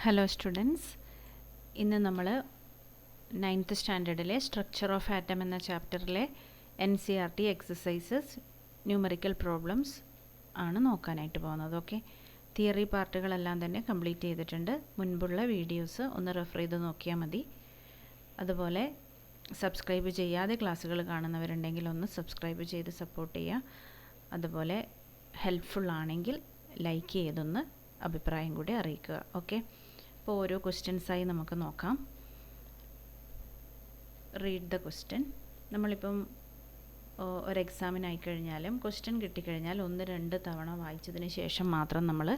Hello students, ഇന്ന് നമ്മൾ 9th സ്റ്റാൻഡേർഡിലെ structure of atom എന്ന ചാപ്റ്ററിലെ NCERT എക്സസൈസസ് ന്യൂമറിക്കൽ പ്രോബ്ലംസ് ആണ് നോക്കാനായിട്ട് പോകുന്നത്. ഓക്കെ, തിയറി പാർട്ടുകളെല്ലാം തന്നെ കംപ്ലീറ്റ് ചെയ്തിട്ടുണ്ട്. മുൻപുള്ള വീഡിയോസ് ഒന്ന് റെഫർ ചെയ്ത് നോക്കിയാൽ മതി. അതുപോലെ സബ്സ്ക്രൈബ് ചെയ്യാതെ ക്ലാസ്സുകൾ കാണുന്നവരുണ്ടെങ്കിൽ ഒന്ന് സബ്സ്ക്രൈബ് ചെയ്ത് സപ്പോർട്ട് ചെയ്യുക. അതുപോലെ ഹെൽപ്ഫുൾ ആണെങ്കിൽ ലൈക്ക് ചെയ്തൊന്ന് അഭിപ്രായം കൂടി അറിയിക്കുക. ഓക്കെ, അപ്പോൾ ഓരോ ക്വസ്റ്റ്യൻസായി നമുക്ക് നോക്കാം. Read the question. നമ്മളിപ്പം ഒരു എക്സാമിനായി കഴിഞ്ഞാലും ക്വസ്റ്റ്യൻ കിട്ടിക്കഴിഞ്ഞാൽ 1-2 തവണ വായിച്ചതിന് ശേഷം മാത്രം നമ്മൾ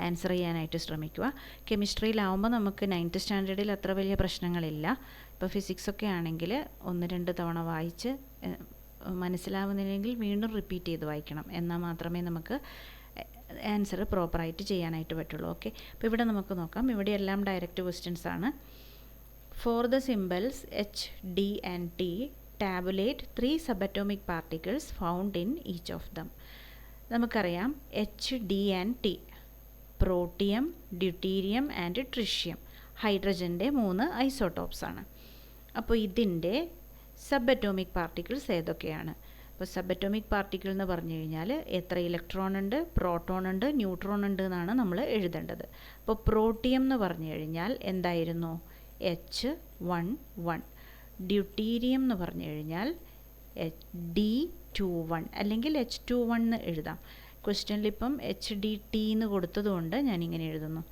ആൻസർ ചെയ്യാനായിട്ട് ശ്രമിക്കുക. കെമിസ്ട്രിയിലാവുമ്പോൾ നമുക്ക് 9th സ്റ്റാൻഡേർഡിൽ അത്ര വലിയ പ്രശ്നങ്ങളില്ല. ഇപ്പോൾ ഫിസിക്സൊക്കെ ആണെങ്കിൽ 1-2 തവണ വായിച്ച് മനസ്സിലാവുന്നില്ലെങ്കിൽ വീണ്ടും റിപ്പീറ്റ് ചെയ്ത് വായിക്കണം. എന്നാൽ മാത്രമേ നമുക്ക് ആൻസർ പ്രോപ്പറായിട്ട് ചെയ്യാനായിട്ട് പറ്റുള്ളൂ. ഓക്കെ, അപ്പോൾ ഇവിടെ നമുക്ക് നോക്കാം. ഇവിടെ എല്ലാം ഡയറക്റ്റ് ക്വസ്റ്റ്യൻസ് ആണ്. For the symbols H, D and T, tabulate 3 subatomic particles found in each of them. നമുക്കറിയാം H, D and T protium, deuterium and tritium, ഹൈഡ്രജൻ്റെ 3 ഐസോട്ടോപ്സ് ആണ്. അപ്പോൾ ഇതിൻ്റെ സബ് പാർട്ടിക്കിൾസ് ഏതൊക്കെയാണ്? അപ്പോൾ സബ് പാർട്ടിക്കിൾ എന്ന് പറഞ്ഞു കഴിഞ്ഞാൽ എത്ര ഇലക്ട്രോൺ ഉണ്ട്, പ്രോട്ടോൺ ഉണ്ട്, ന്യൂട്രോൺ ഉണ്ട് എന്നാണ് നമ്മൾ എഴുതേണ്ടത്. അപ്പോൾ പ്രോട്ടിയം എന്ന് പറഞ്ഞു കഴിഞ്ഞാൽ എന്തായിരുന്നു? H11. ഡ്യൂട്ടീരിയം എന്ന് പറഞ്ഞു കഴിഞ്ഞാൽ D21 അല്ലെങ്കിൽ H21 എന്ന് എഴുതാം. ക്വസ്റ്റ്യനിൽ ഇപ്പം HDT എന്ന് കൊടുത്തതുകൊണ്ട് ഞാനിങ്ങനെ എഴുതുന്നു,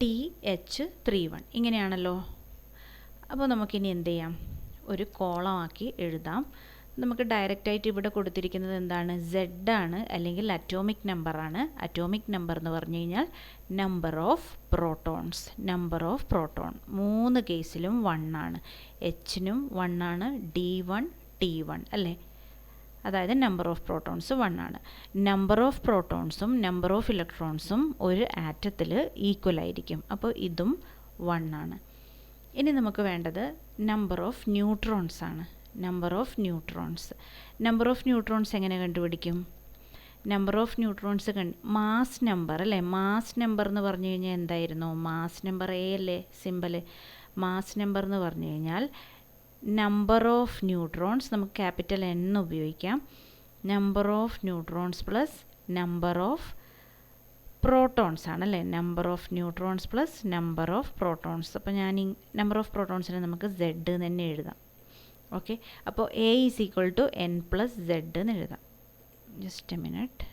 TH31 ഇങ്ങനെയാണല്ലോ. അപ്പോൾ നമുക്കിനി എന്ത് ചെയ്യാം? ഒരു കോളമാക്കി എഴുതാം. നമുക്ക് ഡയറക്റ്റായിട്ട് ഇവിടെ കൊടുത്തിരിക്കുന്നത് എന്താണ്? Z ആണ്, അല്ലെങ്കിൽ അറ്റോമിക് നമ്പറാണ്. അറ്റോമിക് നമ്പർ എന്ന് പറഞ്ഞു കഴിഞ്ഞാൽ number of protons. Number of proton 3 കേസിലും 1 ആണ്. Hനും 1 ആണ്, D1, T1 അല്ലേ? അതായത് നമ്പർ ഓഫ് പ്രോട്ടോൺസ് 1 ആണ്. നമ്പർ ഓഫ് പ്രോട്ടോൺസും നമ്പർ ഓഫ് ഇലക്ട്രോൺസും ഒരു ആറ്റത്തിൽ ഈക്വൽ ആയിരിക്കും. അപ്പോൾ ഇതും 1 ആണ്. ഇനി നമുക്ക് വേണ്ടത് നമ്പർ ഓഫ് ന്യൂട്രോൺസ് ആണ്. Number of neutrons. Number of neutrons എങ്ങനെ കണ്ടുപിടിക്കും? Number of neutrons mass number അല്ലേ? മാസ് നമ്പർ എന്ന് പറഞ്ഞു കഴിഞ്ഞാൽ എന്തായിരുന്നു? മാസ് നമ്പർ A അല്ലേ സിമ്പല്? മാസ് നമ്പർ എന്ന് പറഞ്ഞു കഴിഞ്ഞാൽ നമ്പർ ഓഫ് ന്യൂട്രോൺസ് നമുക്ക് ക്യാപിറ്റൽ N ഉപയോഗിക്കാം. Number of neutrons plus number of protons ആണല്ലേ? Number of neutrons plus number of protons. അപ്പോൾ ഞാൻ ഈ നമ്പർ ഓഫ് പ്രോട്ടോൺസിനെ നമുക്ക് Z തന്നെ എഴുതാം. ഓക്കെ, അപ്പോൾ A = N+Z എന്ന് എഴുതാം. ജസ്റ്റ് എ മിനിറ്റ്,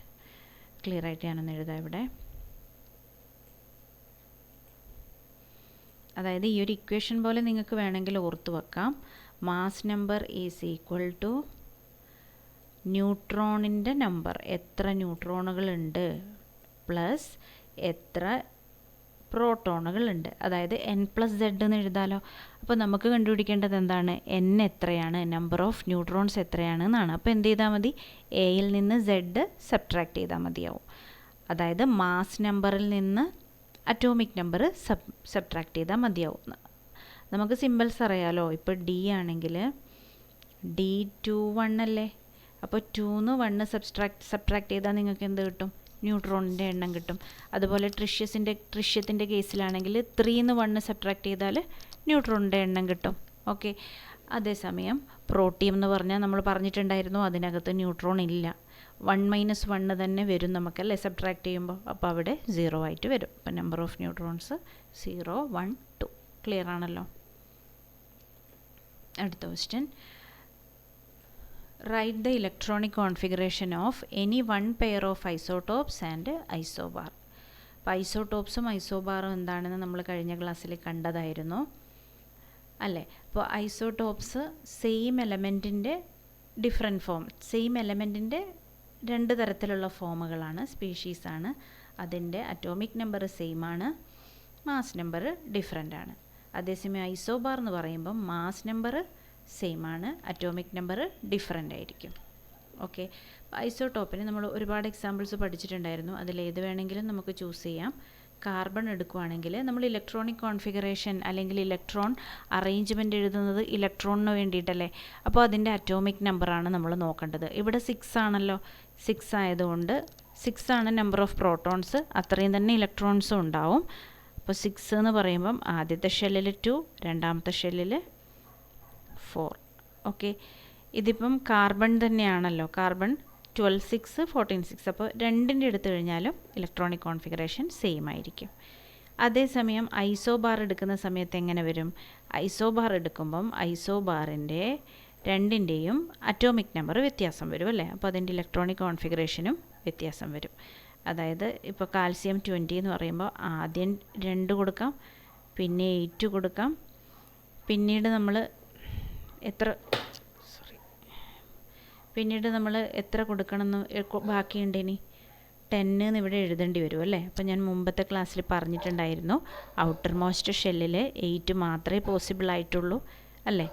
ക്ലിയർ ആയിട്ട് ഞാനൊന്ന് എഴുതാം ഇവിടെ. അതായത് ഈ ഒരു ഇക്വേഷൻ പോലെ നിങ്ങൾക്ക് വേണമെങ്കിൽ ഓർത്ത് വെക്കാം. മാസ് നമ്പർ = ന്യൂട്രോണിൻ്റെ നമ്പർ, എത്ര ന്യൂട്രോണുകളുണ്ട്, പ്ലസ് എത്ര പ്രോട്ടോണുകളുണ്ട്. അതായത് N+Z എന്ന് എഴുതാമല്ലോ. അപ്പോൾ നമുക്ക് കണ്ടുപിടിക്കേണ്ടത് എന്താണ്? N എത്രയാണ്, നമ്പർ ഓഫ് ന്യൂട്രോൺസ് എത്രയാണ് എന്നാണ്. അപ്പോൾ എന്ത് ചെയ്താൽ മതി? Aയിൽ നിന്ന് Z സബ്ട്രാക്ട് ചെയ്താൽ മതിയാവും. അതായത് മാസ് നമ്പറിൽ നിന്ന് അറ്റോമിക് നമ്പർ സബ്ട്രാക്ട് ചെയ്താൽ മതിയാവും. നമുക്ക് സിമ്പിൾസ് അറിയാമല്ലോ. ഇപ്പോൾ D ആണെങ്കിൽ D21 അല്ലേ? അപ്പോൾ 2 1 സബ്ട്രാക്ട് ചെയ്താൽ നിങ്ങൾക്ക് എന്ത് കിട്ടും? ന്യൂട്രോണിൻ്റെ എണ്ണം കിട്ടും. അതുപോലെ ട്രിഷ്യത്തിൻ്റെ കേസിലാണെങ്കിൽ 3 1 സബ്ട്രാക്ട് ചെയ്താൽ ന്യൂട്രോണിൻ്റെ എണ്ണം കിട്ടും. ഓക്കെ, അതേസമയം പ്രോട്ടിയം എന്ന് പറഞ്ഞാൽ നമ്മൾ പറഞ്ഞിട്ടുണ്ടായിരുന്നു അതിനകത്ത് ന്യൂട്രോൺ ഇല്ല. 1 - 1 തന്നെ വരും നമുക്കല്ലേ സബ്ട്രാക്ട് ചെയ്യുമ്പോൾ. അപ്പോൾ അവിടെ 0 ആയിട്ട് വരും. അപ്പോൾ നമ്പർ ഓഫ് ന്യൂട്രോൺസ് 0, 1, 2. ക്ലിയർ ആണല്ലോ? അടുത്ത question. Write the electronic configuration of any one pair of isotopes and isobar. അപ്പോൾ ഐസോടോപ്സും ഐസോബാറും എന്താണെന്ന് നമ്മൾ കഴിഞ്ഞ ക്ലാസ്സിൽ കണ്ടതായിരുന്നു അല്ലേ? അപ്പോൾ ഐസോടോപ്സ് സെയിം എലമെൻറ്റിൻ്റെ ഡിഫറെൻറ്റ് ഫോം, സെയിം എലമെൻറ്റിൻ്റെ 2 തരത്തിലുള്ള ഫോമുകളാണ്, സ്പീഷീസാണ്. അതിൻ്റെ അറ്റോമിക് നമ്പർ സെയിം ആണ്, മാസ് നമ്പർ ഡിഫറെൻ്റ് ആണ്. അതേസമയം ഐസോബാർ എന്ന് പറയുമ്പം മാസ് നമ്പർ സെയിം ആണ്, അറ്റോമിക് നമ്പർ ഡിഫറെൻ്റ് ആയിരിക്കും. ഓക്കെ, ഐസോടോപ്പിന് നമ്മൾ ഒരുപാട് എക്സാമ്പിൾസ് പഠിച്ചിട്ടുണ്ടായിരുന്നു. അതിലേത് വേണമെങ്കിലും നമുക്ക് ചൂസ് ചെയ്യാം. കാർബൺ എടുക്കുകയാണെങ്കിൽ നമ്മൾ ഇലക്ട്രോണിക് കോൺഫിഗറേഷൻ അല്ലെങ്കിൽ ഇലക്ട്രോൺ അറേഞ്ച്മെൻറ്റ് എഴുതുന്നത് ഇലക്ട്രോണിന് വേണ്ടിയിട്ടല്ലേ? അപ്പോൾ അതിൻ്റെ അറ്റോമിക് നമ്പറാണ് നമ്മൾ നോക്കേണ്ടത്. ഇവിടെ 6 ആണല്ലോ. 6 ആയതുകൊണ്ട് 6 ആണ് നമ്പർ ഓഫ് പ്രോട്ടോൺസ്, അത്രയും തന്നെ ഇലക്ട്രോൺസും ഉണ്ടാവും. അപ്പോൾ 6 എന്ന് പറയുമ്പം ആദ്യത്തെ ഷെല്ലിൽ 2, രണ്ടാമത്തെ ഷെല്ലിൽ 4. ഓക്കെ, ഇതിപ്പം കാർബൺ തന്നെയാണല്ലോ, കാർബൺ 12 6 14 6. അപ്പോൾ രണ്ടിൻ്റെ എടുത്തു കഴിഞ്ഞാലും ഇലക്ട്രോണിക് കോൺഫിഗറേഷൻ സെയിം ആയിരിക്കും. അതേസമയം ഐസോബാർ എടുക്കുന്ന സമയത്ത് എങ്ങനെ വരും? ഐസോബാർ എടുക്കുമ്പം ഐസോബാറിൻ്റെ രണ്ടിൻ്റെയും അറ്റോമിക് നമ്പർ വ്യത്യാസം വരും അല്ലേ? അപ്പോൾ അതിൻ്റെ ഇലക്ട്രോണിക് കോൺഫിഗറേഷനും വ്യത്യാസം വരും. അതായത് ഇപ്പോൾ കാൽസ്യം 20 എന്ന് പറയുമ്പോൾ ആദ്യം 2 കൊടുക്കാം, പിന്നെ 8 കൊടുക്കാം, പിന്നീട് നമ്മൾ എത്ര കൊടുക്കണമെന്ന് ബാക്കിയുണ്ട് ഇനി 10 എന്ന് ഇവിടെ എഴുതേണ്ടി വരും അല്ലേ? അപ്പോൾ ഞാൻ മുമ്പത്തെ ക്ലാസ്സിൽ പറഞ്ഞിട്ടുണ്ടായിരുന്നു, ഔട്ടർ മോസ്റ്റ് ഷെല്ലിൽ 8 മാത്രമേ പോസിബിൾ ആയിട്ടുള്ളൂ അല്ലേ?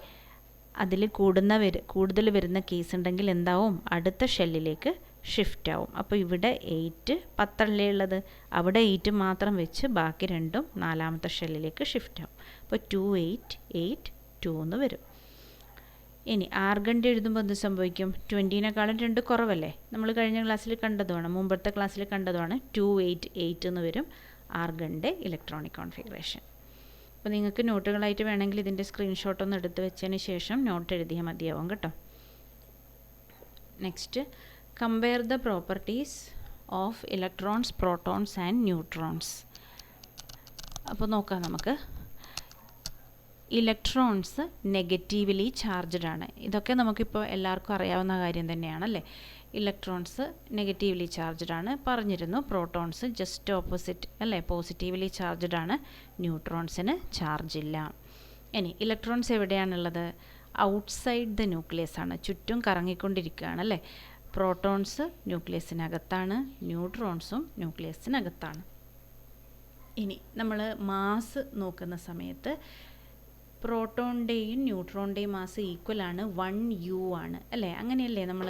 അതിൽ കൂടുതൽ വരുന്ന കേസ് ഉണ്ടെങ്കിൽ എന്താവും? അടുത്ത ഷെല്ലിലേക്ക് ഷിഫ്റ്റ് ആവും. അപ്പോൾ ഇവിടെ 8 10 അല്ലേ ഉള്ളത്, അവിടെ 8 മാത്രം വെച്ച് ബാക്കി രണ്ടും നാലാമത്തെ ഷെല്ലിലേക്ക് ഷിഫ്റ്റ് ആവും. അപ്പോൾ 2 8 8 2 എന്ന് വരും. ഇനി ആർഗണിൻ്റെ എഴുതുമ്പോൾ എന്ത് സംഭവിക്കും? 20നേക്കാളും 2 കുറവല്ലേ? നമ്മൾ കഴിഞ്ഞ ക്ലാസ്സിൽ കണ്ടതുമാണ്, മുമ്പത്തെ ക്ലാസ്സിൽ കണ്ടതുമാണ്. 2 8 8 എന്ന് വരും ആർഗണിൻ്റെ ഇലക്ട്രോണിക് കോൺഫിഗറേഷൻ. അപ്പോൾ നിങ്ങൾക്ക് നോട്ടുകളായിട്ട് വേണമെങ്കിൽ ഇതിൻ്റെ സ്ക്രീൻഷോട്ട് ഒന്ന് എടുത്ത് വെച്ചതിന് ശേഷം നോട്ട് എഴുതിയാൽ മതിയാവും കേട്ടോ. Next, compare the properties of electrons, protons and neutrons. അപ്പോൾ നോക്കാം നമുക്ക്. ഇലക്ട്രോൺസ് നെഗറ്റീവ്ലി ചാർജ്ഡ് ആണ്. ഇതൊക്കെ നമുക്കിപ്പോൾ എല്ലാവർക്കും അറിയാവുന്ന കാര്യം തന്നെയാണല്ലേ? ഇലക്ട്രോൺസ് നെഗറ്റീവ്ലി ചാർജ്ഡ് ആണ് പറഞ്ഞിരുന്നു. പ്രോട്ടോൺസ് ജസ്റ്റ് ഓപ്പോസിറ്റ് അല്ലേ, പോസിറ്റീവ്ലി ചാർജ്ഡ് ആണ്. ന്യൂട്രോൺസിന് ചാർജ് ഇല്ല. ഇനി ഇലക്ട്രോൺസ് എവിടെയാണുള്ളത്? ഔട്ട്സൈഡ് ദ ന്യൂക്ലിയസ് ആണ്, ചുറ്റും കറങ്ങിക്കൊണ്ടിരിക്കുകയാണ് അല്ലേ? പ്രോട്ടോൺസ് ന്യൂക്ലിയസിനകത്താണ്, ന്യൂട്രോൺസും ന്യൂക്ലിയസിനകത്താണ്. ഇനി നമ്മൾ മാസ് നോക്കുന്ന സമയത്ത് പ്രോട്ടോണിൻ്റെയും ന്യൂട്രോണിൻ്റെയും മാസ് ഈക്വൽ ആണ്, 1U ആണ് അല്ലേ? അങ്ങനെയല്ലേ നമ്മൾ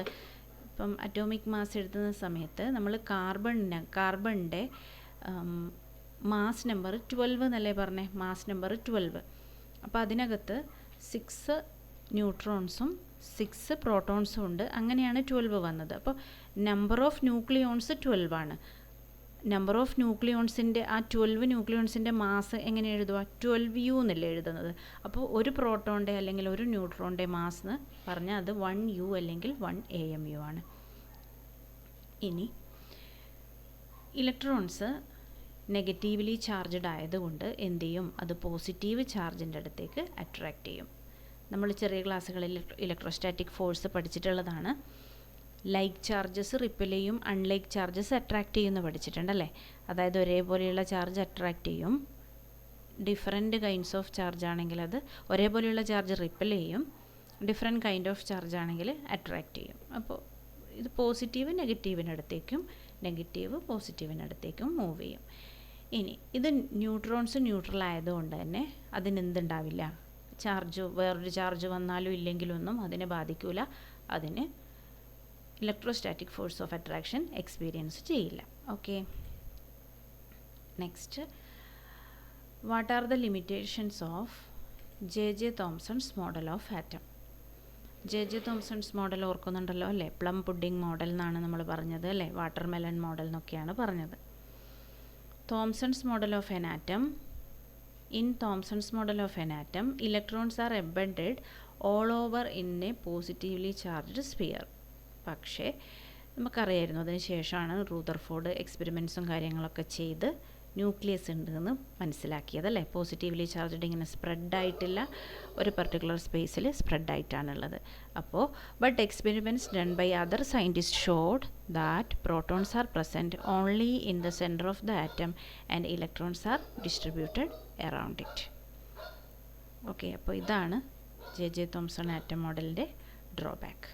ഇപ്പം അറ്റോമിക് മാസ് എഴുതുന്ന സമയത്ത് നമ്മൾ കാർബണിൻ്റെ മാസ് നമ്പർ 12 എന്നല്ലേ പറഞ്ഞേ? Mass number 12. അപ്പോൾ അതിനകത്ത് 6 ന്യൂട്രോൺസും 6 പ്രോട്ടോൺസും ഉണ്ട്. അങ്ങനെയാണ് 12 വന്നത്. അപ്പോൾ നമ്പർ ഓഫ് ന്യൂക്ലിയോൺസ് 12 ആണ്. നമ്പർ ഓഫ് ന്യൂക്ലിയോൺസിൻ്റെ ആ 12 ന്യൂക്ലിയോൺസിൻ്റെ മാസ് എങ്ങനെ എഴുതുക? 12U എന്നല്ലേ എഴുതുന്നത്. അപ്പോൾ ഒരു പ്രോട്ടോണിൻ്റെ അല്ലെങ്കിൽ ഒരു ന്യൂട്രോണിൻ്റെ മാസ് എന്ന് പറഞ്ഞാൽ അത് 1U അല്ലെങ്കിൽ 1AMU ആണ്. ഇനി ഇലക്ട്രോൺസ് നെഗറ്റീവ്ലി ചാർജ്ഡ് ആയതുകൊണ്ട് എന്ത് ചെയ്യും? അത് പോസിറ്റീവ് ചാർജിൻ്റെ അടുത്തേക്ക് അട്രാക്റ്റ് ചെയ്യും. നമ്മൾ ചെറിയ ക്ലാസ്സുകളിൽ ഇലക്ട്രോസ്റ്റാറ്റിക് ഫോഴ്സ് പഠിച്ചിട്ടുള്ളതാണ്. ലൈക്ക് ചാർജസ് റിപ്പൽ ചെയ്യും, അൺലൈക്ക് ചാർജസ് അട്രാക്റ്റ് ചെയ്യുമെന്ന് പഠിച്ചിട്ടുണ്ടല്ലേ? അതായത് ഒരേപോലെയുള്ള ചാർജ് അട്രാക്റ്റ് ചെയ്യും, ഡിഫറെൻറ്റ് കൈൻഡ്സ് ഓഫ് ചാർജ് ആണെങ്കിൽ അത് ഒരേപോലെയുള്ള ചാർജ് റിപ്പൽ ചെയ്യും, ഡിഫറെൻറ്റ് കൈൻഡ് ഓഫ് ചാർജ് ആണെങ്കിൽ അട്രാക്റ്റ് ചെയ്യും. അപ്പോൾ ഇത് പോസിറ്റീവ് നെഗറ്റീവിനടുത്തേക്കും നെഗറ്റീവ് പോസിറ്റീവിനടുത്തേക്കും മൂവ് ചെയ്യും. ഇനി ഇത് ന്യൂട്രോൺസ് ന്യൂട്രൽ ആയതുകൊണ്ട് തന്നെ അതിനെന്തുണ്ടാവില്ല? വേറൊരു ചാർജ് വന്നാലും ഇല്ലെങ്കിലും ഒന്നും അതിനെ ബാധിക്കില്ല. അതിന് electrostatic force of attraction experience ചെയ്യില്ല. Okay, next, what are the limitations of J Thomson's model of atom? J Thomson's model ഓർക്കുന്നുണ്ടല്ലോ അല്ലേ? പ്ലം പുഡിംഗ് മോഡൽ എന്നാണ് നമ്മൾ പറഞ്ഞത് അല്ലേ? വാട്ടർ മെലൺ മോഡൽ എന്നൊക്കെയാണ് പറഞ്ഞത്. Thomson's model of an atom. In Thomson's model of an atom, electrons are embedded all over in a positively charged sphere. പക്ഷേ നമുക്കറിയായിരുന്നു, അതിന് ശേഷമാണ് റൂദർഫോർഡ് എക്സ്പെരിമെൻറ്റ്സും കാര്യങ്ങളൊക്കെ ചെയ്ത് ന്യൂക്ലിയസ് ഉണ്ടെന്ന് മനസ്സിലാക്കിയതല്ലേ? പോസിറ്റീവ്ലി ചാർജ്ഡ് ഇങ്ങനെ സ്പ്രെഡായിട്ടില്ല, ഒരു പർട്ടിക്കുലർ സ്പേസിൽ സ്പ്രെഡായിട്ടാണുള്ളത്. അപ്പോൾ but experiments done by other scientist showed that protons are present only in the centre of the atom and electrons are distributed around it. Okay, അപ്പോൾ ഇതാണ് ജെ തോംസൺ ആറ്റം മോഡലിൻ്റെ drawback.